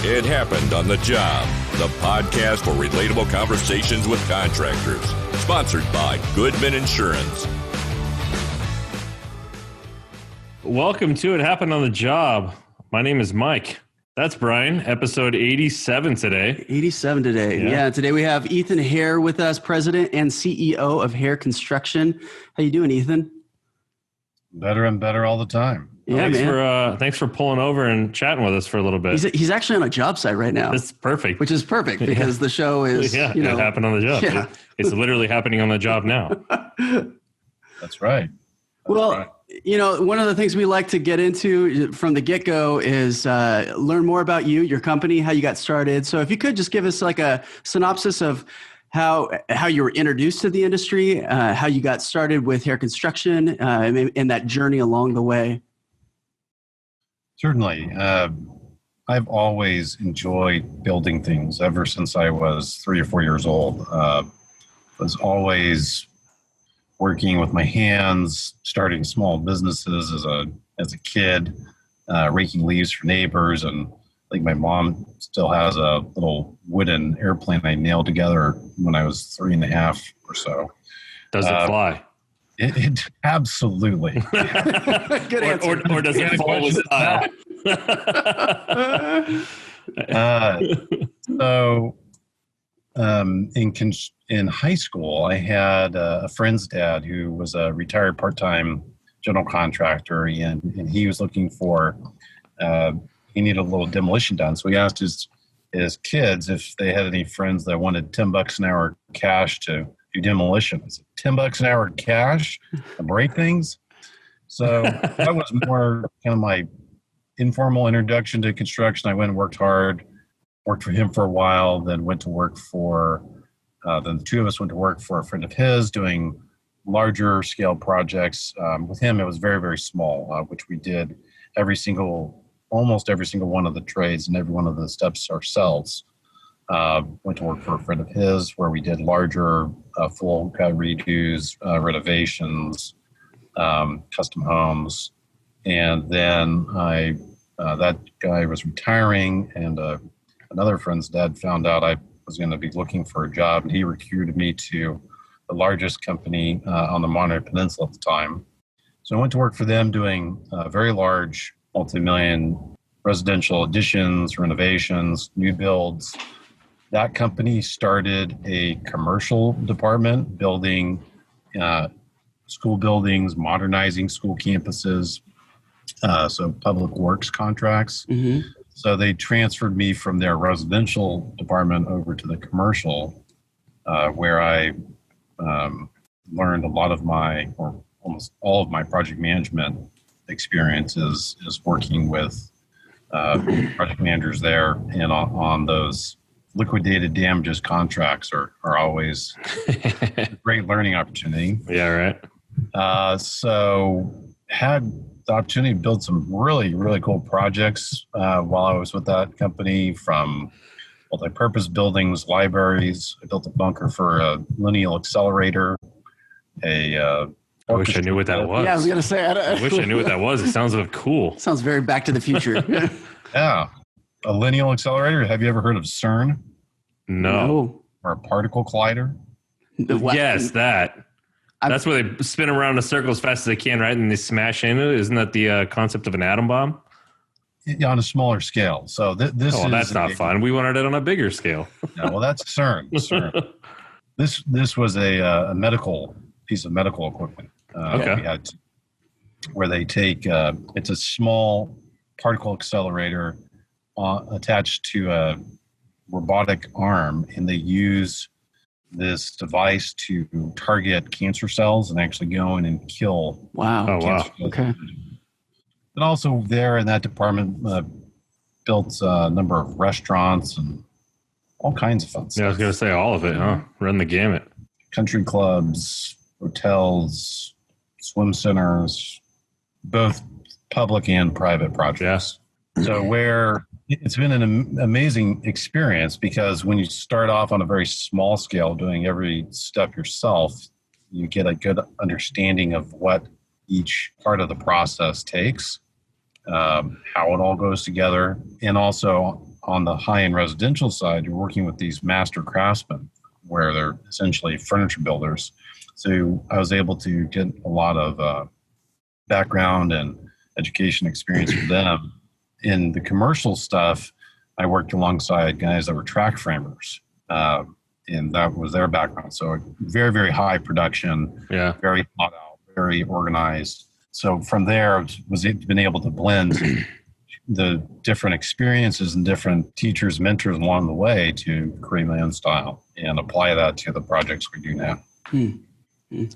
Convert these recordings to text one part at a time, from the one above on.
It Happened on the Job, the podcast for relatable conversations with contractors. Sponsored by Goodman Insurance. Welcome to It Happened on the Job. My name is Mike. That's Brian, episode 87 today. 87 today. Yeah, today we have Ethan Hare with us, President and CEO of Hare Construction. How you doing, Ethan? Better and better all the time. Yeah, Thanks for pulling over and chatting with us for a little bit. He's actually on a job site right now. That's perfect. Which is perfect because the show is, It happened on the job. Yeah. It's literally happening on the job now. That's right. One of the things we like to get into from the get-go is learn more about you, your company, how you got started. So if you could just give us like a synopsis of how you were introduced to the industry, how you got started with Hare Construction, and that journey along the way. Certainly. I've always enjoyed building things ever since I was 3 or 4 years old. Was always working with my hands, starting small businesses as a kid, raking leaves for neighbors. And I think my mom still has a little wooden airplane I nailed together when I was 3.5 or so. Does it fly? It absolutely. Good answer. Or does it fall with style? In high school, I had a friend's dad who was a retired part-time general contractor, and he was looking for, he needed a little demolition done. So he asked his kids if they had any friends that wanted $10 an hour cash to do demolition. I said, $10 an hour cash to break things? So that was more kind of my informal introduction to construction. I went and worked hard, worked for him for a while, then went to work for, then the two of us went to work for a friend of his doing larger scale projects. With him, it was very, very small, which we did almost every single one of the trades and every one of the steps ourselves. Went to work for a friend of his where we did larger full redos, renovations, custom homes. And then that guy was retiring, and another friend's dad found out I was going to be looking for a job, and he recruited me to the largest company on the Monterey Peninsula at the time. So I went to work for them doing very large, multi-million residential additions, renovations, new builds. That company started a commercial department building school buildings, modernizing school campuses, so public works contracts. Mm-hmm. So they transferred me from their residential department over to the commercial, where I learned a lot of or almost all of my project management experiences is working with project managers there, and on those liquidated damages contracts are always a great learning opportunity. Yeah, right. So had the opportunity to build some really, really cool projects while I was with that company, from multi-purpose buildings, libraries. I built a bunker for a lineal accelerator. I wish I knew what that was. Yeah, I was going to say. I wish I knew what that was. It sounds cool. Sounds very Back to the Future. Yeah. A lineal accelerator. Have you ever heard of CERN? No. Or a particle collider? Yes, that. That's where they spin around in a circle as fast as they can, right? And they smash into it. Isn't that the concept of an atom bomb? Yeah, on a smaller scale. So this is... that's not fun. We wanted it on a bigger scale. No, well, that's CERN. This was a medical piece of medical equipment. Okay. We had where they take... it's a small particle accelerator attached to a robotic arm, and they use this device to target cancer cells and actually go in and kill. Wow. Oh, wow. Okay. And also there in that department, built a number of restaurants and all kinds of fun stuff. Yeah, I was going to say all of it, huh? Run the gamut. Country clubs, hotels, swim centers, both public and private projects. Yes. So where it's been an amazing experience, because when you start off on a very small scale, doing every step yourself, you get a good understanding of what each part of the process takes, how it all goes together. And also on the high-end residential side, you're working with these master craftsmen where they're essentially furniture builders. So I was able to get a lot of background and education experience with them. In the commercial stuff, I worked alongside guys that were track framers, and that was their background. So very, very high production, very thought out, very organized. So from there, I was been able to blend the different experiences and different teachers, mentors along the way to create my own style and apply that to the projects we do now.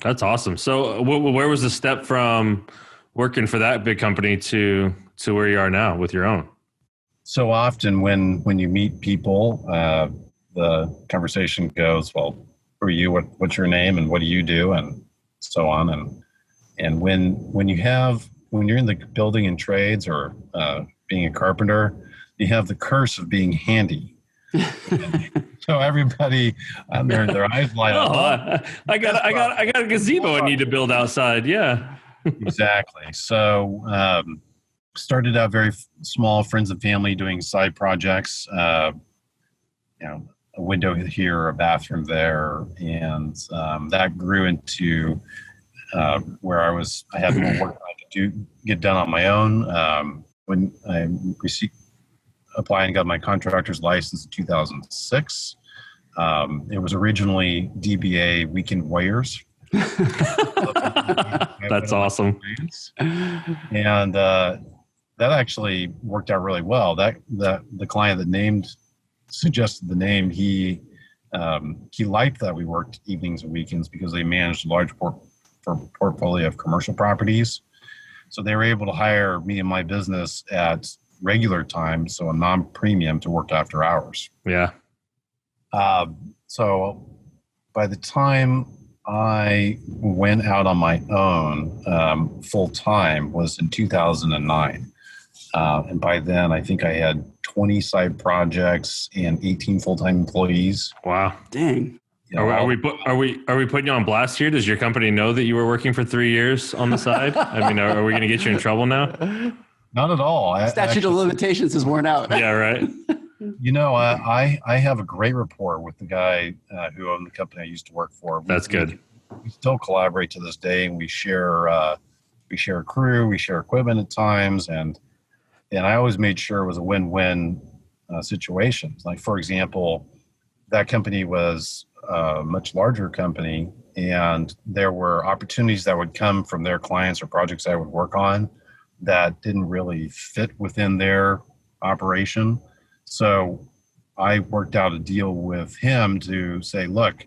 That's awesome. So where was the step from working for that big company to where you are now with your own? So often when you meet people, the conversation goes, well, who are you? What's your name? And what do you do? And so on. And when you're in the building and trades or being a carpenter, you have the curse of being handy. So everybody, their eyes light up. I got a gazebo I need to build outside. Yeah, exactly. So started out very small, friends and family doing side projects. A window here, a bathroom there, and that grew into where I had more work I could get done on my own. When I applied and got my contractor's license in 2006, it was originally DBA Weekend Warriors. That's awesome. And that actually worked out really well. That the client that suggested the name, he liked that we worked evenings and weekends because they managed a large portfolio of commercial properties. So they were able to hire me and my business at regular time, so a non-premium to work after hours. Yeah. So by the time I went out on my own full time was in 2009. And by then I think I had 20 side projects and 18 full-time employees. Wow. Dang. Are we putting you on blast here? Does your company know that you were working for 3 years on the side? I mean, are we going to get you in trouble now? Not at all. Statute of limitations is worn out. Yeah, right. I have a great rapport with the guy who owned the company I used to work for. That's good. We still collaborate to this day, and we share a crew, we share equipment at times, and I always made sure it was a win-win situation. Like, for example, that company was a much larger company, and there were opportunities that would come from their clients or projects I would work on that didn't really fit within their operation. So I worked out a deal with him to say, look,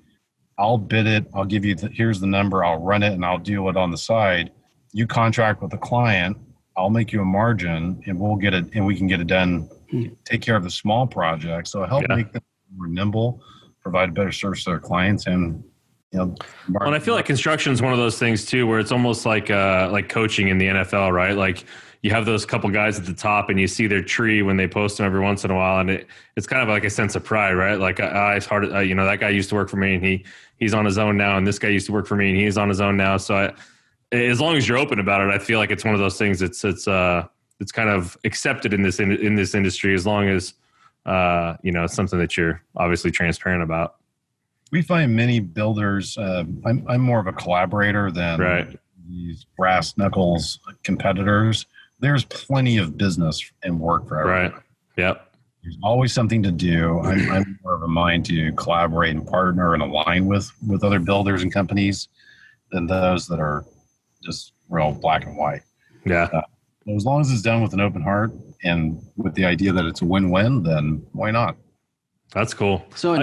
I'll bid it. I'll give you here's the number. I'll run it and I'll do it on the side. You contract with the client. I'll make you a margin and we'll get it and we can get it done. Take care of the small projects. So help make them more nimble, provide a better service to their clients, and well, and I feel like construction is one of those things too, where it's almost like coaching in the NFL, right? Like you have those couple guys at the top, and you see their tree when they post them every once in a while, and it's kind of like a sense of pride, right? Like it's hard, that guy used to work for me, and he's on his own now, and this guy used to work for me, and he's on his own now. So as long as you're open about it, I feel like it's one of those things. It's kind of accepted in this industry as long as it's something that you're obviously transparent about. We find many builders. I'm more of a collaborator than these brass knuckles competitors. There's plenty of business and work for everyone. Right. Yep. There's always something to do. I'm more of a mind to collaborate and partner and align with other builders and companies than those that are just real black and white. Yeah. As long as it's done with an open heart and with the idea that it's a win-win, then why not? That's cool. So I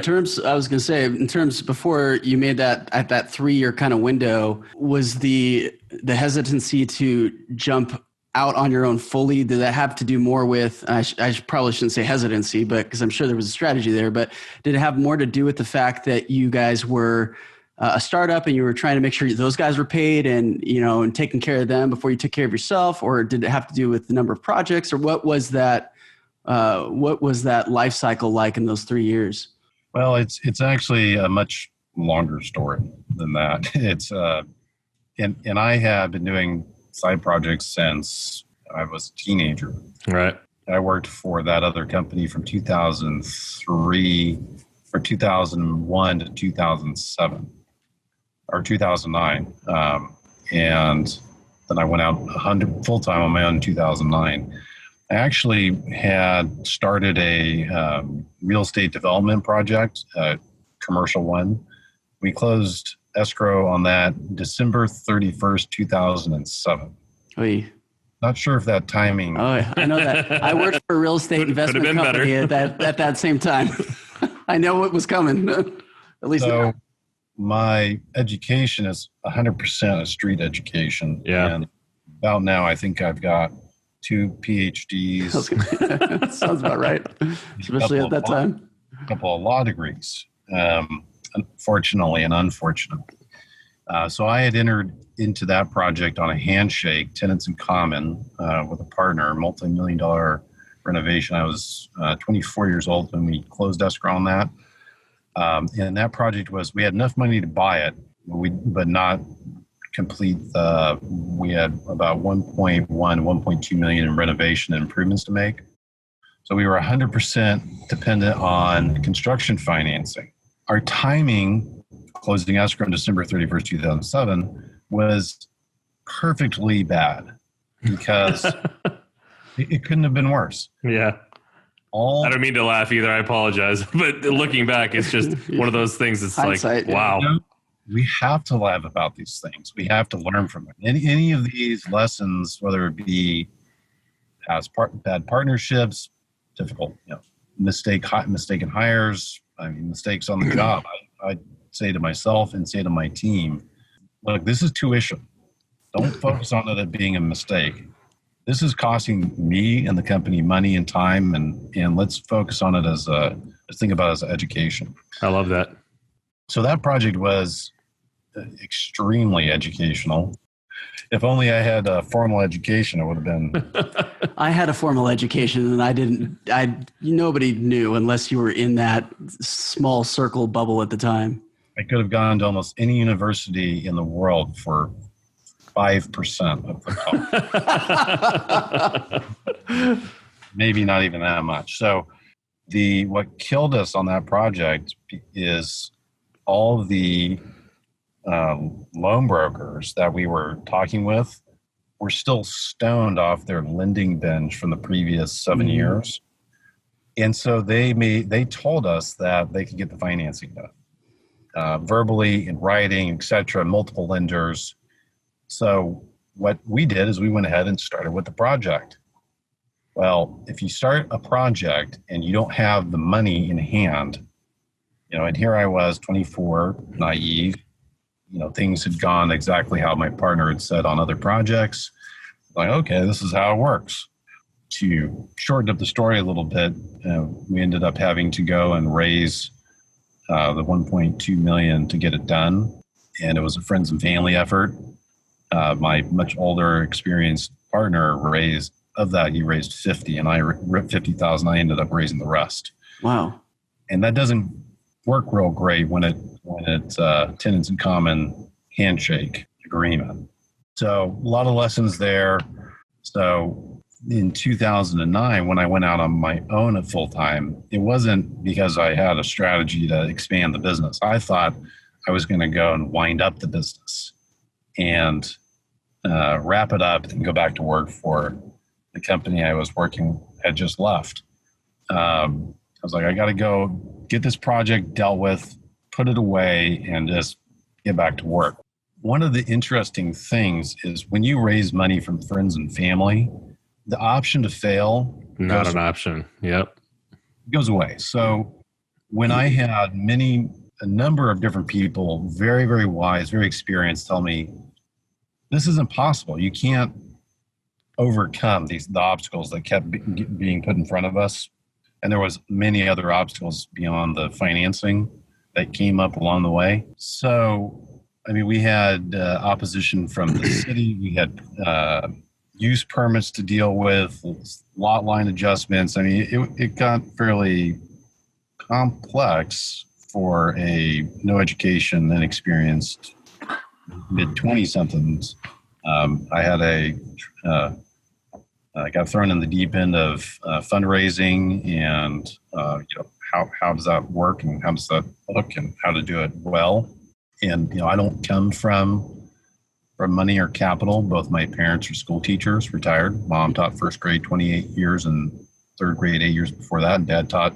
was going to say, in terms before you made that at that 3-year kind of window, was the hesitancy to jump out on your own fully? Did that have to do more with, I probably shouldn't say hesitancy, but because I'm sure there was a strategy there, but did it have more to do with the fact that you guys were a startup and you were trying to make sure those guys were paid and, and taking care of them before you took care of yourself? Or did it have to do with the number of projects, or what was that life cycle like in those 3 years? Well, it's actually a much longer story than that. It's and I have been doing side projects since I was a teenager. Right. I worked for that other company from 2001 to 2007 or 2009. And then I went out 100 full-time on my own in 2009. I actually had started a real estate development project, a commercial one. We closed escrow on that December 31st, 2007. Oy. Not sure if that timing. Oh, I know that. I worked for a real estate investment company at that same time. I know what was coming. At least so. My education is 100% a street education. Yeah. And about now, I think I've got 2 PhDs. Sounds about right, especially at that time. A couple of law degrees, unfortunately and unfortunately. So I had entered into that project on a handshake, tenants in common, with a partner, multi-million-dollar renovation. I was 24 years old when we closed escrow on that. And that project was, we had enough money to buy it, but not complete. We had about 1.2 million in renovation and improvements to make. So we were 100% dependent on construction financing. Our timing, closing escrow on December 31st, 2007, was perfectly bad because it couldn't have been worse. Yeah. I don't mean to laugh either. I apologize. But looking back, it's just one of those things. It's hindsight, like, wow. You know, we have to laugh about these things. We have to learn from it. Any of these lessons, whether it be bad partnerships, difficult, mistaken hires, mistakes on the job. I say to myself and say to my team, look, this is tuition. Don't focus on it as being a mistake. This is costing me and the company money and time, and let's focus on it let's think about it as education. I love that. So that project was extremely educational. If only I had a formal education, it would have been. I had a formal education, and nobody knew unless you were in that small circle bubble at the time. I could have gone to almost any university in the world for 5% of the cost. Maybe not even that much. So what killed us on that project is all of the loan brokers that we were talking with were still stoned off their lending binge from the previous 7 years. And so they told us that they could get the financing done. Verbally, in writing, et cetera, multiple lenders. So what we did is we went ahead and started with the project. Well, if you start a project and you don't have the money in hand, and here I was, 24, naive, things had gone exactly how my partner had said on other projects. Like, okay, this is how it works. To shorten up the story a little bit, we ended up having to go and raise the 1.2 million to get it done. And it was a friends and family effort. My much older, experienced partner he raised 50, and I ripped 50,000. I ended up raising the rest. Wow. And that doesn't work real great when it's tenants in common handshake agreement. So a lot of lessons there. So in 2009, when I went out on my own at full time, it wasn't because I had a strategy to expand the business. I thought I was going to go and wind up the business and wrap it up and go back to work for the company I was had just left. I was like, I got to go get this project dealt with, put it away, and just get back to work. One of the interesting things is when you raise money from friends and family, the option to fail not an option. Yep. Goes away. So when I had a number of different people, very, very wise, very experienced, tell me, this isn't possible. You can't overcome the obstacles that kept being put in front of us. And there was many other obstacles beyond the financing that came up along the way. So, we had opposition from the city. We had use permits to deal with, lot line adjustments. It got fairly complex for a no education, inexperienced mid-20-somethings. I had a I got thrown in the deep end of fundraising and how does that work and how does that look and how to do it well. And I don't come from money or capital. Both my parents are school teachers, retired. Mom taught first grade 28 years and third grade 8 years before that. And Dad taught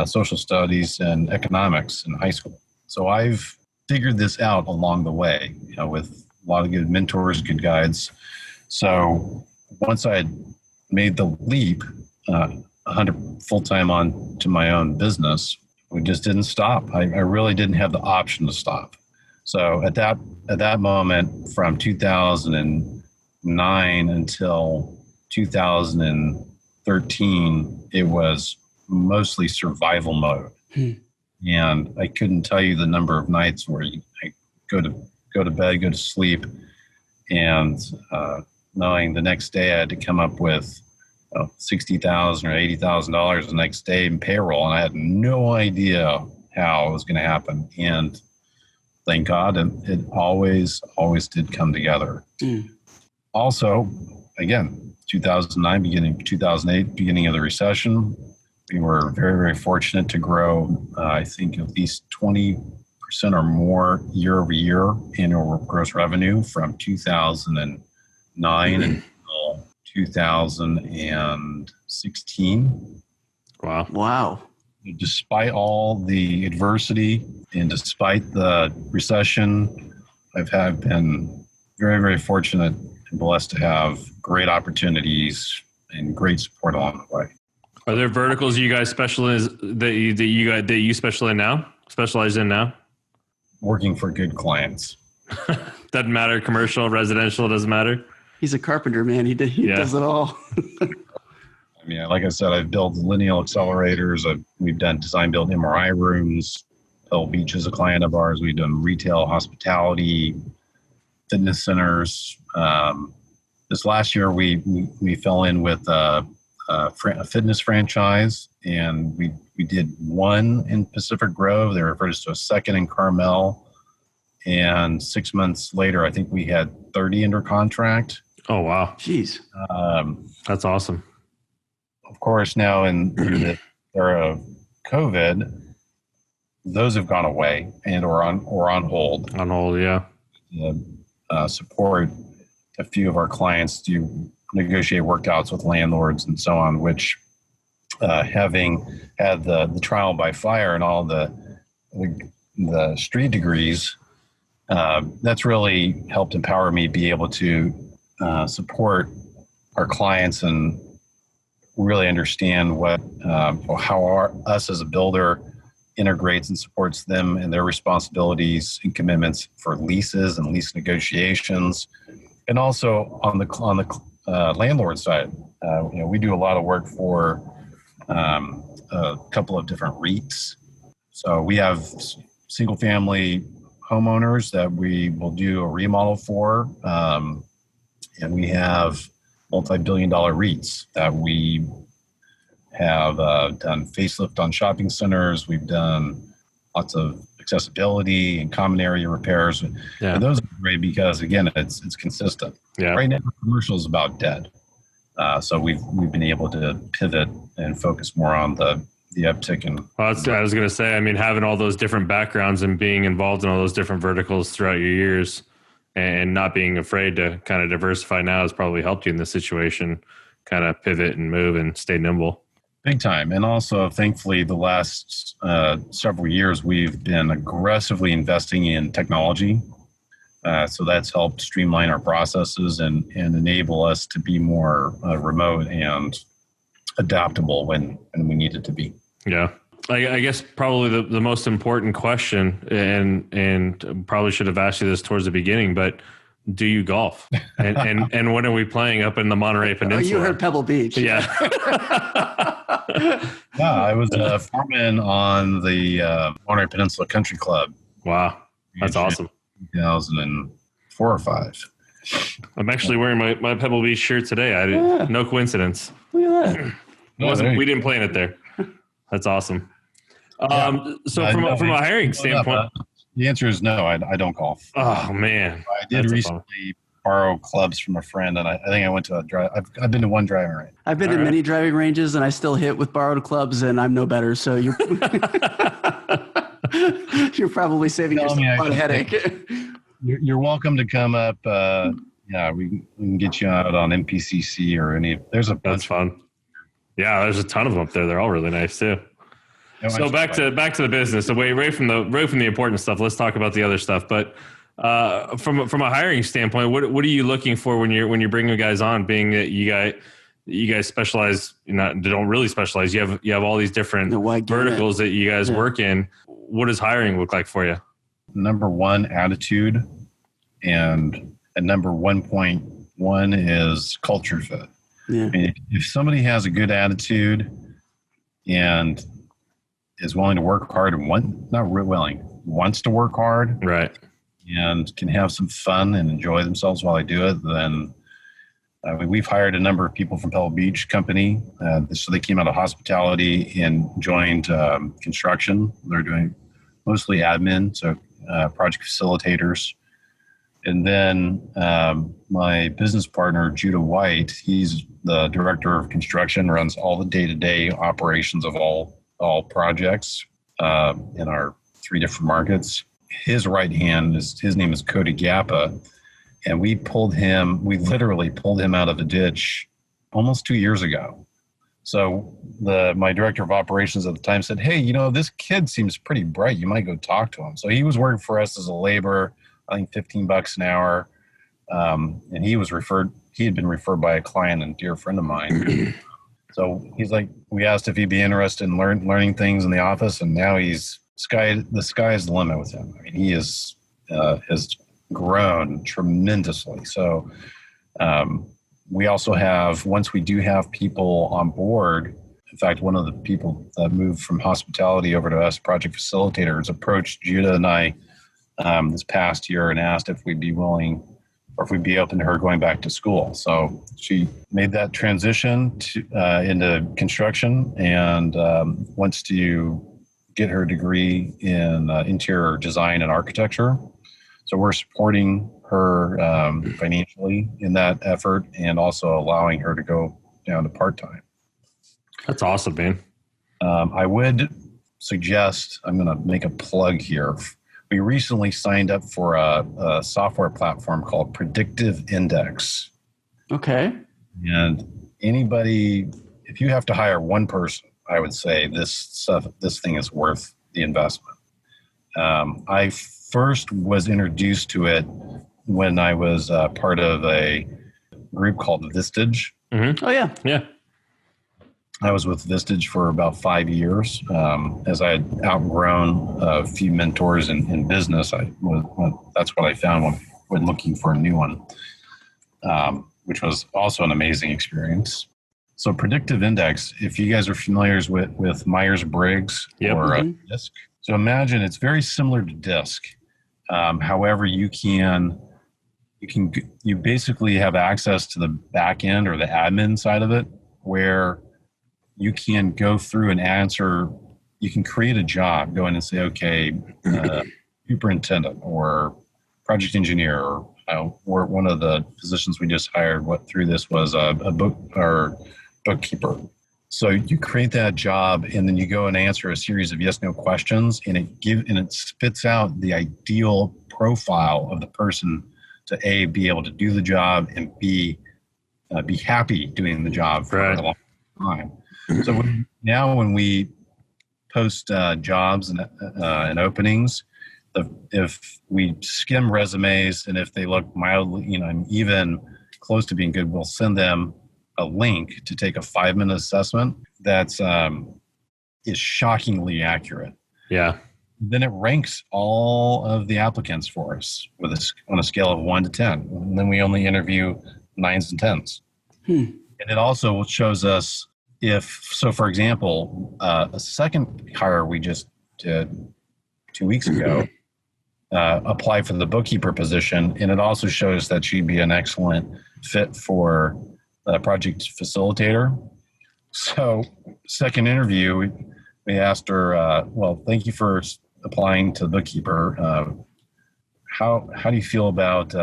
social studies and economics in high school. So I've figured this out along the way, with a lot of good mentors, good guides. So once I had made the leap, 100 full-time on to my own business, we just didn't stop. I really didn't have the option to stop. So at that moment, from 2009 until 2013, it was mostly survival mode. And I couldn't tell you the number of nights where I go to bed, go to sleep, and knowing the next day I had to come up with $60,000 or $80,000 the next day in payroll, and I had no idea how it was going to happen. And thank God, it always did come together. Also, again, 2009, beginning 2008, beginning of the recession, we were very, very fortunate to grow, I think, at least 20% or more year over year annual gross revenue from 2009 until 2016. Wow. Despite all the adversity and despite the recession, I've been very, very fortunate and blessed to have great opportunities and great support along the way. Are there verticals you guys specialize that you specialize in now? Working for good clients. Doesn't matter, commercial, residential, doesn't matter. He's a carpenter, man. He does it all. I mean, like I said, I've built lineal accelerators. We've done design build MRI rooms. Pebble Beach is a client of ours. We've done retail, hospitality, fitness centers. This last year, we fell in with a fitness franchise, and we did one in Pacific Grove. They referred us to a second in Carmel, and 6 months later, I think we had 30 under contract. Oh wow! Jeez, that's awesome. Of course, now in the era of COVID, those have gone away and or on hold. On hold, yeah. Support a few of our clients to negotiate workouts with landlords and so on, which having had the trial by fire and all the street degrees, that's really helped empower me be able to support our clients and really understand how us as a builder integrates and supports them and their responsibilities and commitments for leases and lease negotiations, and also on the landlord side. We do a lot of work for a couple of different REITs. So we have single family homeowners that we will do a remodel for, and we have multi-billion-dollar REITs that we have done facelift on shopping centers. We've done lots of accessibility and common area repairs. Yeah. And those are great because, again, it's consistent. Yeah. Right now, commercial is about dead. So we've been able to pivot and focus more on the uptick in. Well, I was going to say, I mean, having all those different backgrounds and being involved in all those different verticals throughout your years and not being afraid to kind of diversify now has probably helped you in this situation, kind of pivot and move and stay nimble. Big time. And also, thankfully, the last several years, we've been aggressively investing in technology. So that's helped streamline our processes and enable us to be more remote and adaptable when we need it to be. Yeah. I guess probably the most important question, and probably should have asked you this towards the beginning, but do you golf? And when are we playing up in the Monterey Peninsula? Oh, you heard Pebble Beach. Yeah. Yeah, I was a foreman on the Monterey Peninsula Country Club. Wow. That's awesome. 2004 or 5. I'm actually wearing my Pebble Beach shirt today. No coincidence. Look at that. We didn't plan it there. That's awesome. So from a hiring standpoint, the answer is no. I don't golf. Oh man, I did recently borrow clubs from a friend, and I think I went to a drive. I've been to one driving range. I've been to many driving ranges, and I still hit with borrowed clubs, and I'm no better. So you're you're probably saving yourself a lot of headache. You're welcome to come up. Yeah, we can get you out on MPCC or any. There's a bunch. That's fun. Yeah, there's a ton of them up there. They're all really nice too. So back to the business. Away from the important stuff. Let's talk about the other stuff. But from a hiring standpoint, what are you looking for when you're bringing guys on? Being that you guys specialize, don't really specialize. You have all these different verticals that you guys work in. What does hiring look like for you? Number one, attitude, and number 1.1 is culture fit. Yeah. I mean, if somebody has a good attitude and is willing to work hard and wants to work hard, right, and can have some fun and enjoy themselves while they do it, then we've hired a number of people from Pebble Beach company. So they came out of hospitality and joined construction. They're doing mostly admin, so project facilitators. And then my business partner, Judah White, he's the director of construction, runs all the day-to-day operations of all projects in our 3 different markets. His right hand his name is Cody Gappa, and we literally pulled him out of the ditch almost 2 years ago. So my director of operations at the time said, "Hey, this kid seems pretty bright. You might go talk to him." So he was working for us as a laborer, I think $15 an hour. And he had been referred by a client and dear friend of mine. So he's like, we asked if he'd be interested in learning things in the office, and now the sky's the limit with him. I mean, he has grown tremendously. So we also have, once we do have people on board, in fact, one of the people that moved from hospitality over to us, project facilitators, approached Judah and I this past year and asked if we'd be willing, or if we'd be open to her going back to school. So she made that transition into construction and wants to get her degree in interior design and architecture. So we're supporting her financially in that effort and also allowing her to go down to part-time. That's awesome, man. I would suggest, I'm going to make a plug here. We recently signed up for a software platform called Predictive Index. Okay. And anybody, if you have to hire one person, I would say this thing is worth the investment. I first was introduced to it when I was part of a group called Vistage. Mm-hmm. Oh, yeah. Yeah. I was with Vistage for about 5 years. As I had outgrown a few mentors in business, that's what I found when looking for a new one, which was also an amazing experience. So Predictive Index, if you guys are familiar with Myers-Briggs or DISC. So imagine it's very similar to DISC. However, you basically have access to the back end or the admin side of it, where you can go through and answer. You can create a job, go in and say, okay, superintendent or project engineer, or one of the positions we just hired through this was a bookkeeper. So you create that job, and then you go and answer a series of yes/no questions, and it spits out the ideal profile of the person to A, be able to do the job, and B, be happy doing the job for a long time. So when we post jobs and openings, if we skim resumes and if they look mildly, even close to being good, we'll send them a link to take a 5-minute assessment that's is shockingly accurate. Yeah. Then it ranks all of the applicants for us on a scale of 1 to 10. And then we only interview 9s and 10s. And it also shows us for example, a second hire we just did 2 weeks ago applied for the bookkeeper position, and it also shows that she'd be an excellent fit for a project facilitator. So second interview, we asked her, well, thank you for applying to the bookkeeper. How do you feel about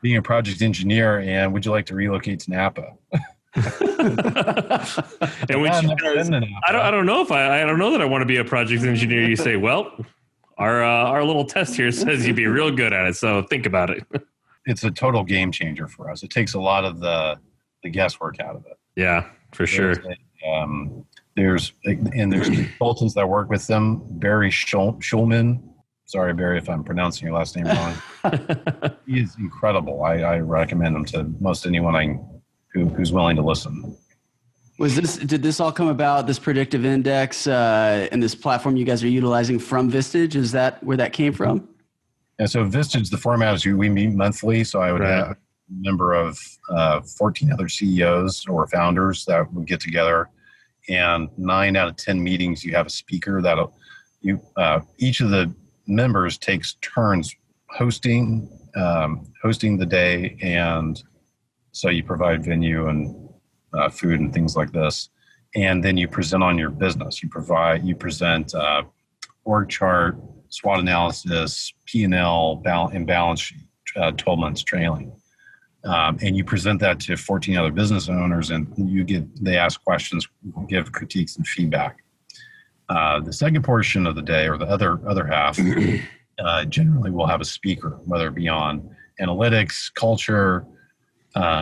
being a project engineer, and would you like to relocate to Napa? And when she says, I don't know that I want to be a project engineer, you say, well, our little test here says you'd be real good at it, so think about it. It's a total game changer for us. It takes a lot of the guesswork out of it. Yeah, for sure. There's consultants that work with them. Barry Schulman. Sorry, Barry, if I'm pronouncing your last name wrong. He is incredible. I recommend him to most anyone who's willing to listen. Did this all come about, this predictive index and this platform you guys are utilizing from Vistage? Is that where that came from? Yeah, so Vistage, the format is we meet monthly. So I would have a number of 14 other CEOs or founders that would get together, and 9 out of 10 meetings you have a speaker that each of the members takes turns hosting the day, and so you provide venue and food and things like this, and then you present on your business. You present org chart, SWOT analysis, P&L, and balance sheet, 12 months trailing, and you present that to 14 other business owners, and they ask questions, give critiques and feedback. The second portion of the day, or the other half, generally will have a speaker, whether it be on analytics, culture,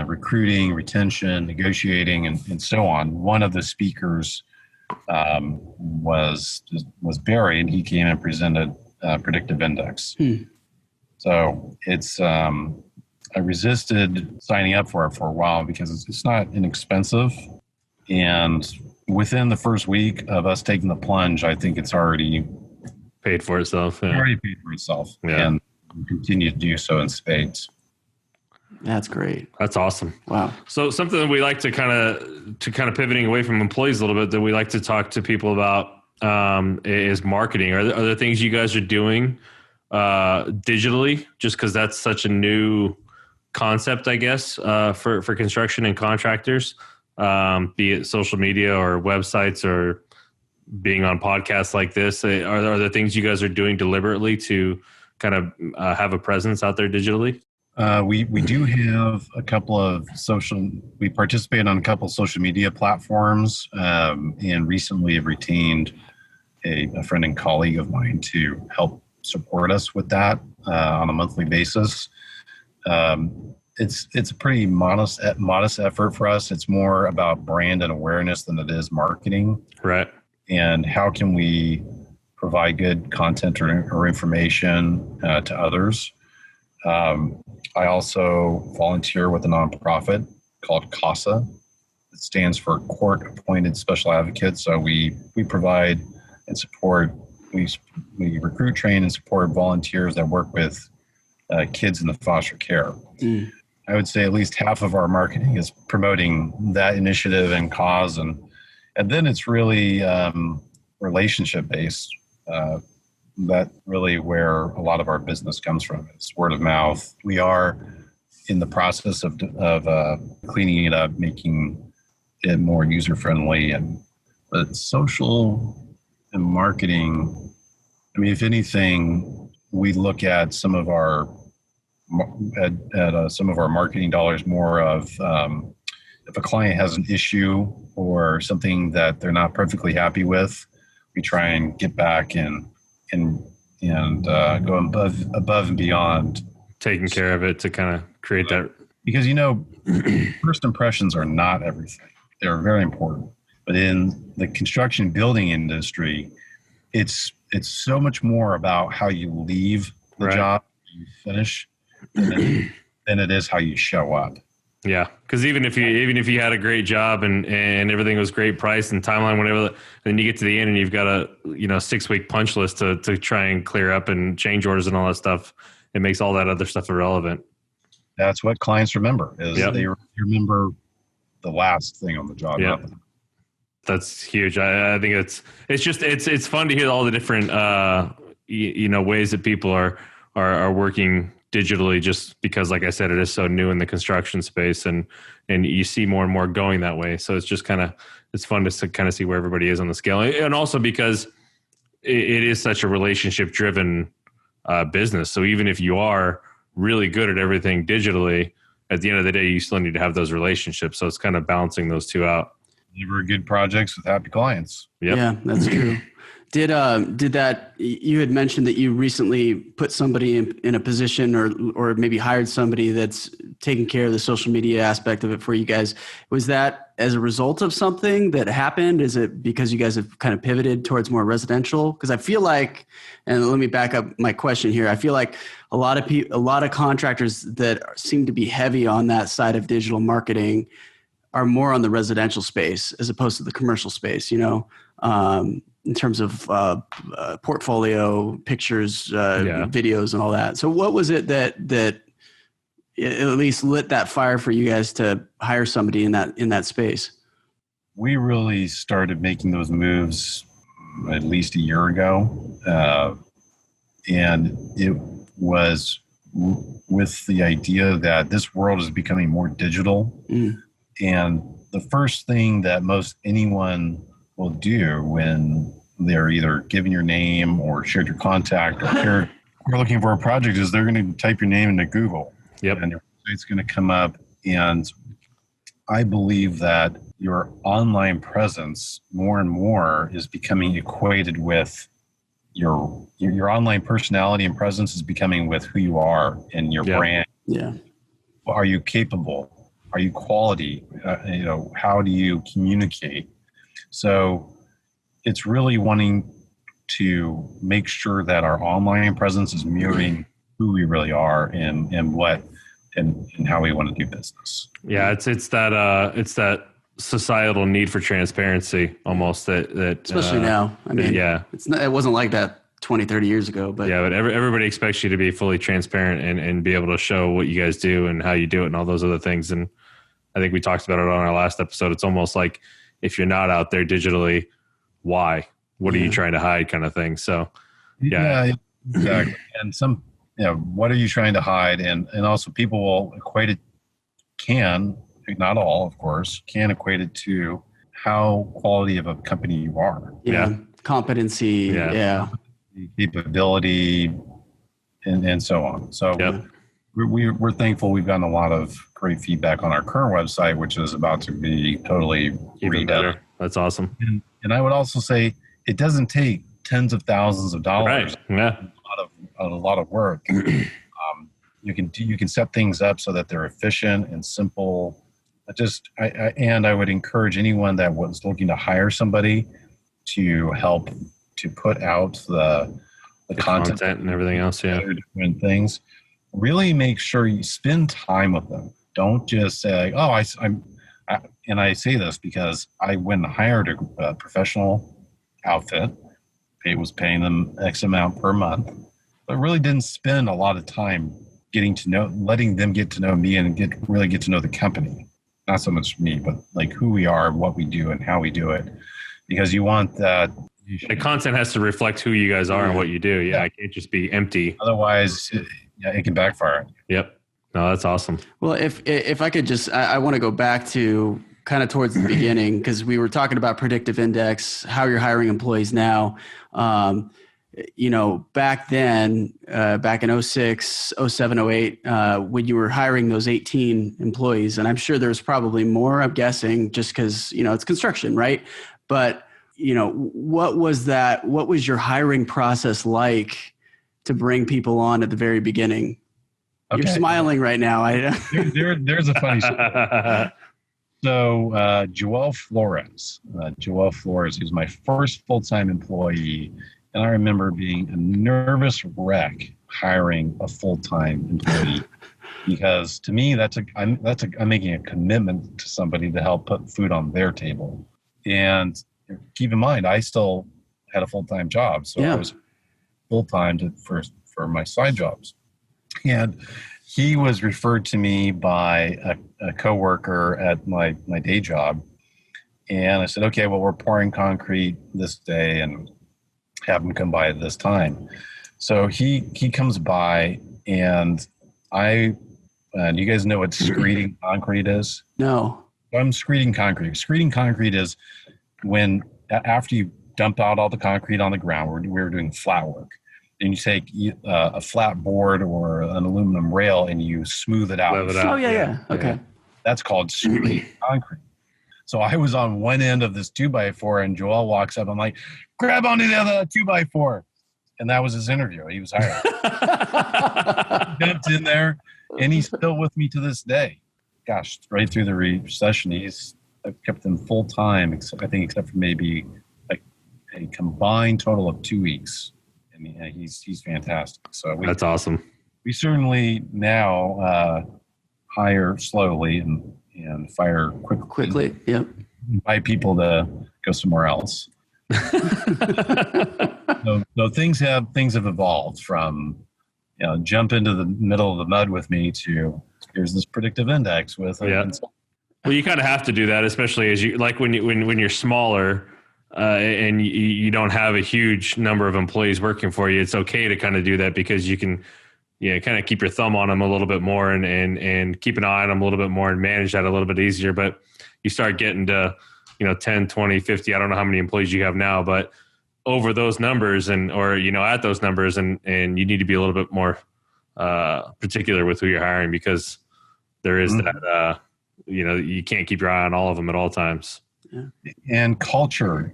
recruiting, retention, negotiating, and so on. One of the speakers was Barry, and he came and presented Predictive Index. So it's I resisted signing up for it for a while because it's not inexpensive, and within the first week of us taking the plunge, I think it's already paid for itself. Yeah. Already paid for itself, and continue to do so in spades. That's great. That's awesome. Wow. So something that we like to kind of pivoting away from employees a little bit that we like to talk to people about is marketing. Are there things you guys are doing digitally, just because that's such a new concept, I guess, for construction and contractors, be it social media or websites or being on podcasts like this? Are there things you guys are doing deliberately to kind of have a presence out there digitally? We do have a couple of we participate on a couple of social media platforms, and recently have retained a friend and colleague of mine to help support us with that on a monthly basis. It's a pretty modest effort for us. It's more about brand and awareness than it is marketing. Right. And how can we provide good content or information to others? I also volunteer with a nonprofit called CASA. It stands for Court Appointed Special Advocates. So we provide and support, we recruit, train, and support volunteers that work with kids in the foster care. I would say at least half of our marketing is promoting that initiative and cause, and then it's really relationship based. That really where a lot of our business comes from. It's word of mouth. We are in the process of cleaning it up, making it more user friendly, but social and marketing. I mean, if anything, we look at some of our marketing dollars more of if a client has an issue or something that they're not perfectly happy with, we try and get back and go above and beyond, taking care of it to kind of create that. Because first impressions are not everything; they're very important. But in the construction building industry, it's so much more about how you leave the job, you finish, than it is how you show up. Yeah, because even if you had a great job and everything was great price and timeline, whatever, then you get to the end and you've got a 6-week punch list to try and clear up and change orders and all that stuff. It makes all that other stuff irrelevant. That's what clients remember they remember the last thing on the job. Yeah, that's huge. I think it's fun to hear all the different ways that people are working digitally, just because, like I said, it is so new in the construction space, and you see more and more going that way. So it's just it's fun to kind of see where everybody is on the scale, and also because it is such a relationship driven business. So even if you are really good at everything digitally, at the end of the day, you still need to have those relationships. So it's kind of balancing those two out. Deliver good projects with happy clients. Yep. Yeah, that's true. Did that, you had mentioned that you recently put somebody in a position or maybe hired somebody that's taking care of the social media aspect of it for you guys. Was that as a result of something that happened? Is it because you guys have kind of pivoted towards more residential? Because I feel like, and let me back up my question here. I feel like a lot of contractors that seem to be heavy on that side of digital marketing are more on the residential space as opposed to the commercial space, in terms of portfolio, pictures, videos, and all that. So what was it that at least lit that fire for you guys to hire somebody in that space? We really started making those moves at least a year ago. And it was with the idea that this world is becoming more digital. And the first thing that most anyone will do when they're either giving your name or shared your contact or shared, we're looking for a project, is they're going to type your name into Google. Yep. And your website's going to come up. And I believe that your online presence more and more is becoming equated with your online personality and presence is becoming with who you are and your brand. Yeah. Are you capable? Are you quality? How do you communicate? So it's really wanting to make sure that our online presence is mirroring who we really are and how we want to do business. Yeah, it's that societal need for transparency almost that especially now. I mean, it wasn't like that 20, 30 years ago, but everybody expects you to be fully transparent and be able to show what you guys do and how you do it and all those other things. And I think we talked about it on our last episode. It's almost like if you're not out there digitally, why? What are you trying to hide, kind of thing? So, yeah, exactly. And what are you trying to hide? And also people will equate it, not all, of course, can equate it to how quality of a company you are. Yeah. Competency. Yeah. Capability and so on. So we're thankful we've gotten a lot of great feedback on our current website, which is about to be totally even better. That's awesome. And I would also say it doesn't take tens of thousands of dollars. Right. Yeah. A lot of work. You can set things up so that they're efficient and simple. I would encourage anyone that was looking to hire somebody to help to put out the content and everything else. Yeah. Different things. Really make sure you spend time with them. Don't just say, and I say this because I went and hired a professional outfit. It was paying them X amount per month, but really didn't spend a lot of time letting them get to know me and get to know the company. Not so much me, but like who we are, what we do, and how we do it. Because you want that. The content has to reflect who you guys are and what you do. Yeah, it can't just be empty. Otherwise, it can backfire. Yep. No, that's awesome. Well, if I could just, I want to go back to kind of towards the beginning, because we were talking about Predictive Index, how you're hiring employees now. Back then, back in 06, 07, 08, when you were hiring those 18 employees, and I'm sure there's probably more, I'm guessing, just because, it's construction, right? But, what was your hiring process like to bring people on at the very beginning? Okay. You're smiling right now. There's a funny story. So Joelle Flores, who's my first full-time employee, and I remember being a nervous wreck hiring a full-time employee because to me I'm making a commitment to somebody to help put food on their table. And keep in mind, I still had a full-time job, so I was full-time for my side jobs. And he was referred to me by a coworker at my day job. And I said, okay, well, we're pouring concrete this day and have him come by at this time. So he comes by and you guys know what screeding concrete is? No. I'm screeding concrete. Screeding concrete is when, after you dump out all the concrete on the ground, we were doing flat work. and you take a flat board or an aluminum rail and you smooth it out. Oh, yeah. Okay. That's called smoothing concrete. So I was on one end of this 2x4 and Joel walks up. I'm like, grab onto the other 2x4. And that was his interview. He was hired. He jumped in there and he's still with me to this day. Gosh, right through the recession, I've kept him full time, except for maybe like a combined total of 2 weeks. And he's fantastic. So that's awesome. We certainly now hire slowly and fire quickly. Yep. Invite people to go somewhere else. So things have evolved from, jump into the middle of the mud with me to here's this predictive index with. Well, you kind of have to do that, especially as you like when you're smaller and you don't have a huge number of employees working for you. It's okay to kind of do that because you can, kind of keep your thumb on them a little bit more and keep an eye on them a little bit more and manage that a little bit easier. But you start getting to, 10, 20, 50, I don't know how many employees you have now, but over those numbers or at those numbers and you need to be a little bit more particular with who you're hiring because there is that, you can't keep your eye on all of them at all times. Yeah. And culture.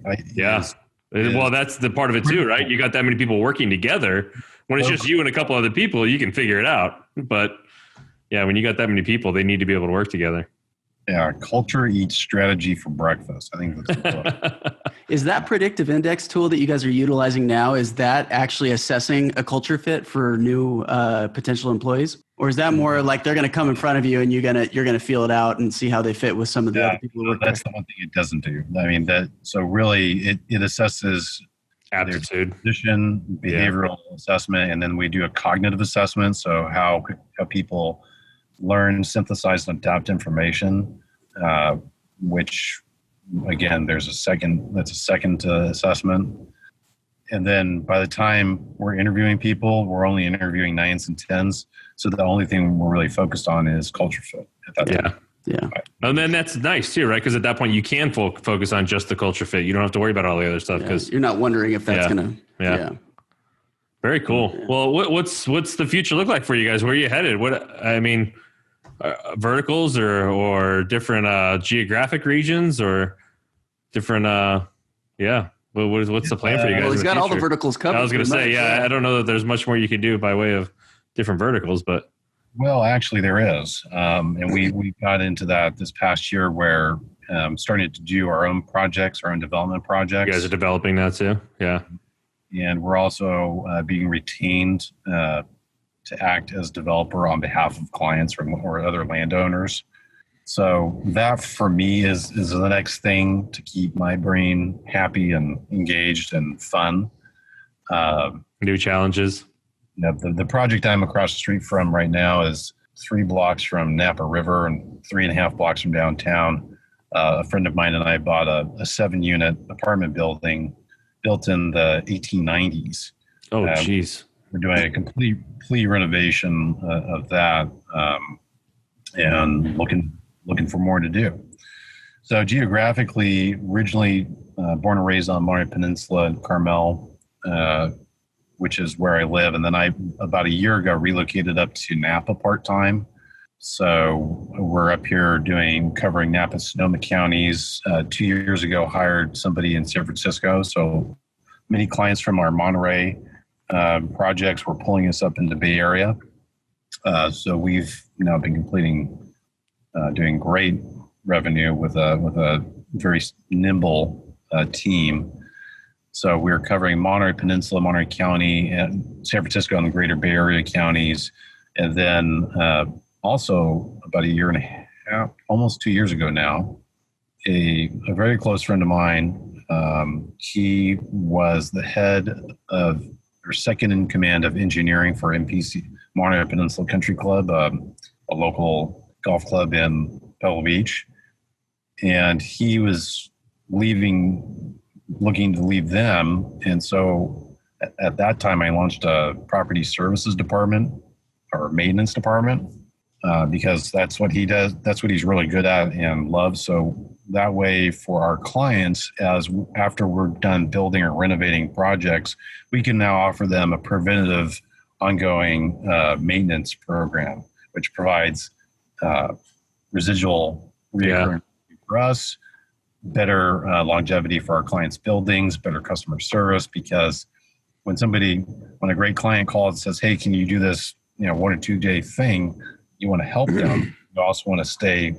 Well, that's the part of it too, right? You got that many people working together. When it's just you and a couple other people, you can figure it out. But when you got that many people, they need to be able to work together. Yeah, culture eats strategy for breakfast. I think that's important. Is that predictive index tool that you guys are utilizing now, is that actually assessing a culture fit for new potential employees? Or is that more like they're going to come in front of you and you're going to feel it out and see how they fit with some of the other people who work that's there? The one thing it doesn't do. I mean, so really it assesses aptitude, position, behavioral assessment, and then we do a cognitive assessment. So how people learn, synthesize, and adapt information, which again, that's a second assessment. And then by the time we're interviewing people, we're only interviewing 9s and 10s. So the only thing we're really focused on is culture fit at that time. Yeah. And then that's nice too, right? Because at that point you can focus on just the culture fit. You don't have to worry about all the other stuff because you're not wondering if that's going to. Yeah. Very cool. Yeah. Well, what's the future look like for you guys? Where are you headed? Verticals or different geographic regions or different? What's the plan for you guys? Well, he's got all the verticals covered. I was going to say, I don't know that there's much more you could do by way of different verticals, but. Well, actually there is. And we got into that this past year where starting to do our own projects, our own development projects. You guys are developing that too? Yeah. And we're also being retained to act as developer on behalf of clients or other landowners. So that for me is the next thing to keep my brain happy and engaged and fun. New challenges. The project I'm across the street from right now is 3 blocks from Napa River and 3.5 blocks from downtown. A friend of mine and I bought a 7-unit apartment building built in the 1890s. Oh, geez. We're doing a complete renovation of that and looking for more to do. So geographically, originally born and raised on Monterey Peninsula in Carmel, which is where I live. And then I, about a year ago, relocated up to Napa part-time. So we're up here covering Napa, Sonoma counties. 2 years ago, hired somebody in San Francisco. So many clients from our Monterey projects were pulling us up into the Bay Area. So we've now been doing great revenue with a very nimble team. So we're covering Monterey Peninsula, Monterey County, and San Francisco and the greater Bay Area counties. And then also about a year and a half, almost 2 years ago now, a very close friend of mine, he was the head of, or second in command of engineering for MPC, Monterey Peninsula Country Club, a local golf club in Pebble Beach. And he was looking to leave them. And so at that time, I launched a property services department or maintenance department because that's what he does. That's what he's really good at and loves. So that way for our clients, after we're done building or renovating projects, we can now offer them a preventative ongoing maintenance program, which provides residual reoccurring for us, better longevity for our clients' buildings, better customer service, because when a great client calls and says, hey, can you do this, 1 or 2 day thing, you want to help them. You also want to stay,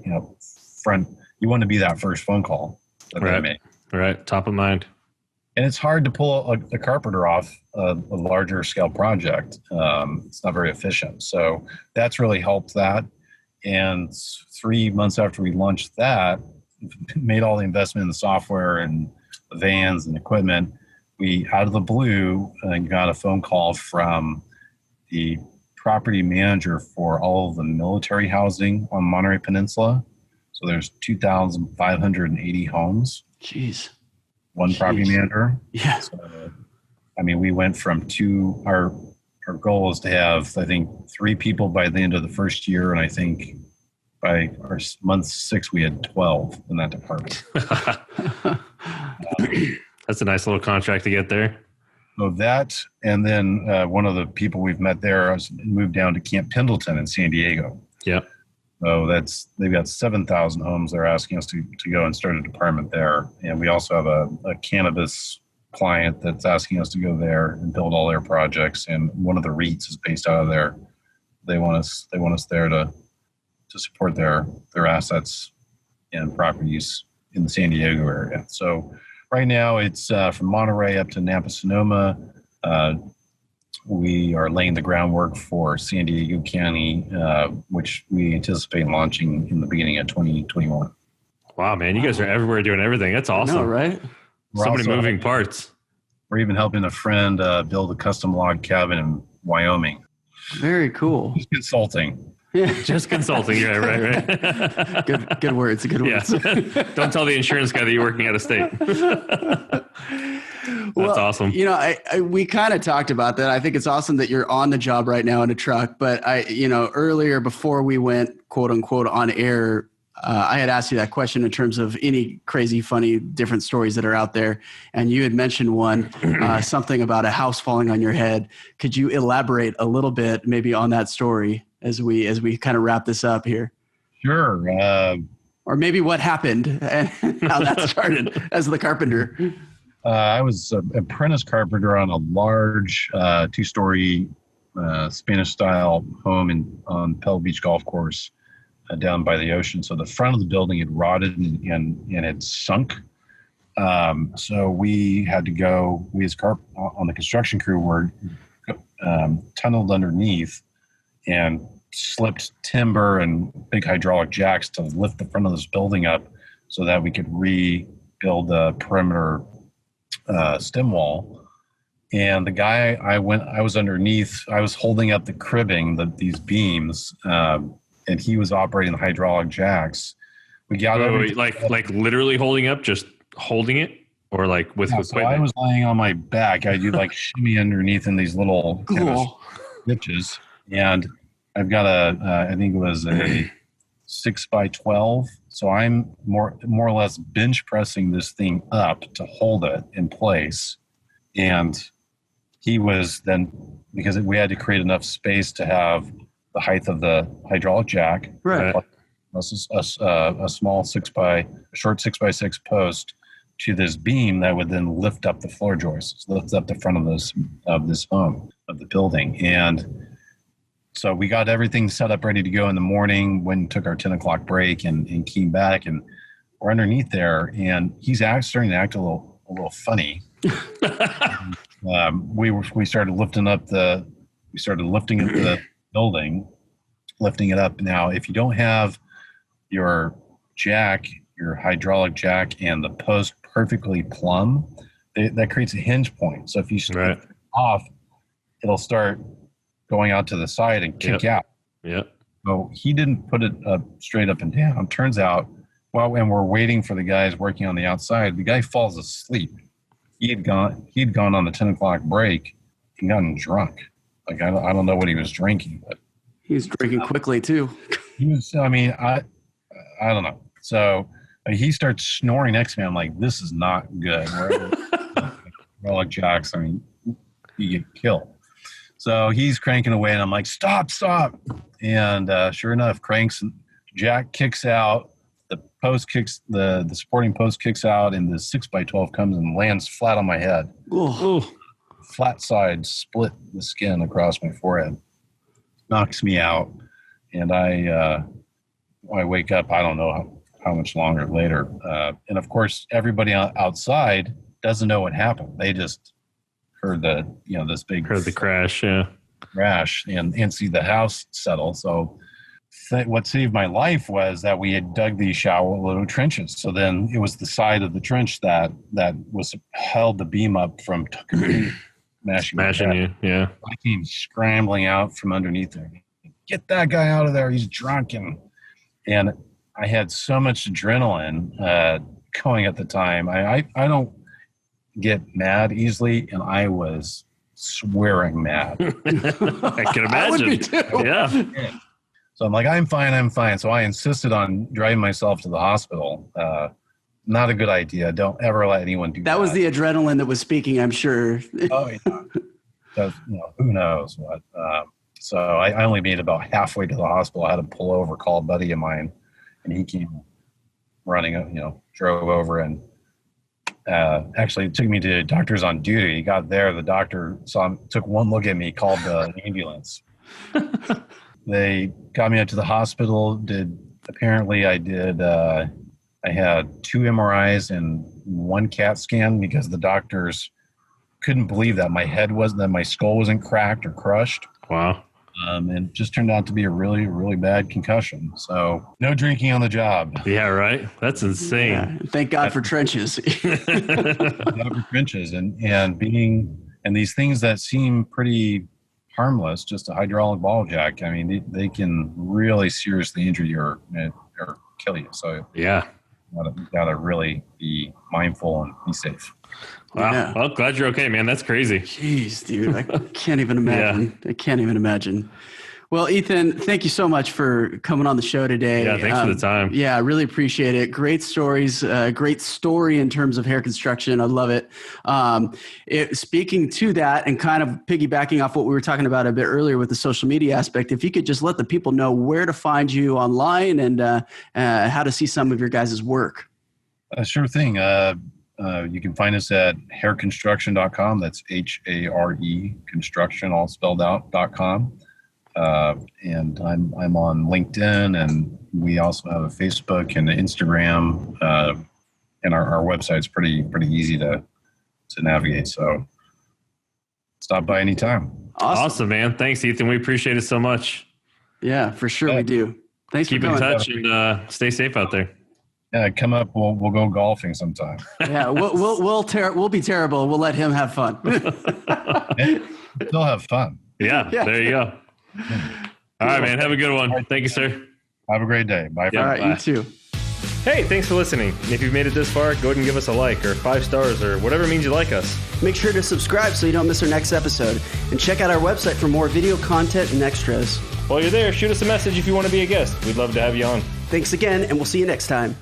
front. You want to be that first phone call that they make. Right. Top of mind. And it's hard to pull a carpenter off a larger scale project. It's not very efficient. So that's really helped that. And 3 months after we launched that, made all the investment in the software and the vans and equipment, we, out of the blue, got a phone call from the property manager for all of the military housing on Monterey Peninsula. So there's 2,580 homes. Jeez. One property manager. Yeah. So, we went from our goal is to have, I think, 3 people by the end of the first year. And I think by our month 6, we had 12 in that department. That's a nice little contract to get there. So that, and then one of the people we've met there has moved down to Camp Pendleton in San Diego. Yep. So they've got 7,000 homes. They're asking us to go and start a department there. And we also have a cannabis client that's asking us to go there and build all their projects. And one of the REITs is based out of there. They want us there to support their assets and properties in the San Diego area. So right now it's from Monterey up to Napa Sonoma. We are laying the groundwork for San Diego County, which we anticipate launching in the beginning of 2021. Wow, man, you guys are everywhere doing everything. That's awesome. No, right? So many moving parts. We're even helping a friend build a custom log cabin in Wyoming. Very cool. He's consulting. Yeah. Just consulting. Yeah, right. Good words. Good words. Yeah. Don't tell the insurance guy that you're working out of state. That's awesome. We kind of talked about that. I think it's awesome that you're on the job right now in a truck. But earlier before we went quote unquote on air, I had asked you that question in terms of any crazy, funny, different stories that are out there. And you had mentioned one, something about a house falling on your head. Could you elaborate a little bit maybe on that story as we kind of wrap this up here? Sure. Or maybe what happened and how that started as the carpenter. I was an apprentice carpenter on a large 2-story Spanish-style home on Pebble Beach Golf Course down by the ocean. So the front of the building had rotted and had sunk. So we had to go. We as on the construction crew were tunneled underneath and slipped timber and big hydraulic jacks to lift the front of this building up so that we could rebuild the perimeter stem wall. And the guy I was underneath, I was holding up the cribbing, these beams, and he was operating the hydraulic jacks. We got like literally holding up, just holding it, or like with equipment? So I was laying on my back. I do like shimmy underneath in these little niches, and I've got I think it was a 6x12. So I'm more or less bench pressing this thing up to hold it in place. And he was then, because we had to create enough space to have the height of the hydraulic jack, right? A small short 6x6 post to this beam that would then lift up the floor joists, lift up the front of this home, of the building. And so we got everything set up ready to go in the morning, when took our 10 o'clock break and came back, and we're underneath there, and he's starting to act a little funny. We started lifting the building, lifting it up. Now, if you don't have your hydraulic jack and the post perfectly plumb, that creates a hinge point. So if you start it off, it'll start going out to the side and kick out. Yeah. So he didn't put it up straight up and down. Turns out, when we're waiting for the guys working on the outside, the guy falls asleep. He'd gone on the 10 o'clock break and gotten drunk. Like, I don't know what he was drinking, but he was drinking quickly too. He was, I don't know. So He starts snoring next to me. I'm like, this is not good. We're like jacks. I mean, you get killed. So he's cranking away, and I'm like, stop. And sure enough, cranks. Jack kicks out. The supporting post kicks out, and the 6x12 comes and lands flat on my head. Ooh. Flat side, split the skin across my forehead, knocks me out, and I wake up. I don't know how much longer later, and of course, everybody outside doesn't know what happened. They just heard this big heard the crash, and see the house settle. So what saved my life was that we had dug these shallow little trenches. So then it was the side of the trench that was held the beam up from smashing you. Yeah. I came scrambling out from underneath there. Get that guy out of there. He's drunk. And I had so much adrenaline going at the time. I don't get mad easily, and I was swearing mad. I can imagine. I would be too. Yeah. So I'm like, I'm fine. So I insisted on driving myself to the hospital. Not a good idea. Don't ever let anyone do that. That was the adrenaline that was speaking, I'm sure. Oh, yeah. So, who knows what. So I only made it about halfway to the hospital. I had to pull over, call a buddy of mine, and he came running, drove over, and actually took me to doctors on duty. He got there. The doctor took one look at me, called the ambulance. They got me up to the hospital. I had 2 MRIs and 1 CAT scan because the doctors couldn't believe that my skull wasn't cracked or crushed. Wow. And it just turned out to be a really, really bad concussion. So no drinking on the job. Yeah, right. That's insane. Yeah. Thank God for trenches. Trenches and these things that seem pretty harmless, just a hydraulic ball jack. I mean, they can really seriously injure you or kill you. So yeah, you gotta really be mindful and be safe. Wow. Yeah. Well, glad you're okay, man. That's crazy. Jeez, dude. I can't even imagine. I can't even imagine. Well, Ethan, thank you so much for coming on the show today. Yeah, thanks for the time. Yeah, I really appreciate it. Great stories, great story in terms of Hare Construction. I love it. Speaking to that and kind of piggybacking off what we were talking about a bit earlier with the social media aspect, if you could just let the people know where to find you online and how to see some of your guys' work. Sure thing. You can find us at hareconstruction.com. That's HARE construction, all spelled out, .com. And I'm on LinkedIn, and we also have a Facebook and an Instagram, and our website's pretty easy to navigate. So stop by anytime. Awesome, man. Thanks, Ethan. We appreciate it so much. Yeah, for sure we do. Thanks Keep for coming. in touch and stay safe out there. Yeah, come up. We'll go golfing sometime. Yeah, we'll be terrible. We'll let him have fun. Still have fun. Yeah, there you go. All right, man. Have a good one. Thank you, sir. Have a great day. Bye. All right, bye. you too. Hey, thanks for listening. If you've made it this far, go ahead and give us a like or 5 stars or whatever means you like us. Make sure to subscribe so you don't miss our next episode. And check out our website for more video content and extras. While you're there, shoot us a message if you want to be a guest. We'd love to have you on. Thanks again, and we'll see you next time.